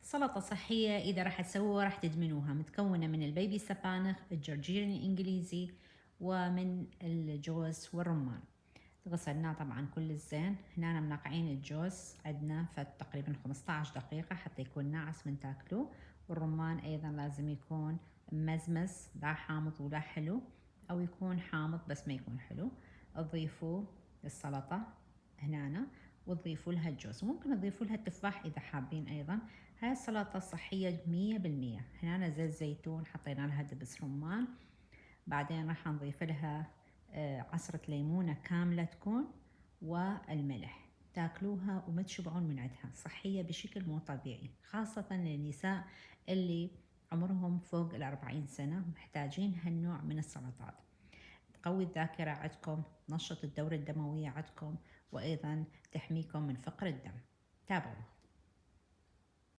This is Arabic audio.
سلطة صحية إذا راح تسووها راح تدمنوها، متكونة من البيبي سبانخ، الجرجير الإنجليزي، ومن الجوز والرمان. غسلناه طبعا كل الزين. هنا منقعين الجوز عندنا تقريبا 15 دقيقة حتى يكون ناعس من تاكلوه، والرمان أيضا لازم يكون مزمز، لا حامض ولا حلو، أو يكون حامض بس ما يكون حلو. تضيفوه للسلطة هنا، وتضيفوا لها الجوز، ممكن تضيفوا لها التفاح إذا حابين أيضا. هاي السلطة صحية 100%. هنا زيت زيتون، حطينا لها دبس رمان، بعدين راح نضيف لها عصرة ليمونة كاملة تكون، والملح. تاكلوها وما تشبعون من عندها، صحية بشكل مو طبيعي، خاصة للنساء اللي عمرهم فوق 40 سنة محتاجين هالنوع من السلطات. تقوي الذاكرة عندكم، تنشط الدورة الدموية عندكم، وأيضا تحميكم من فقر الدم. تابعوا.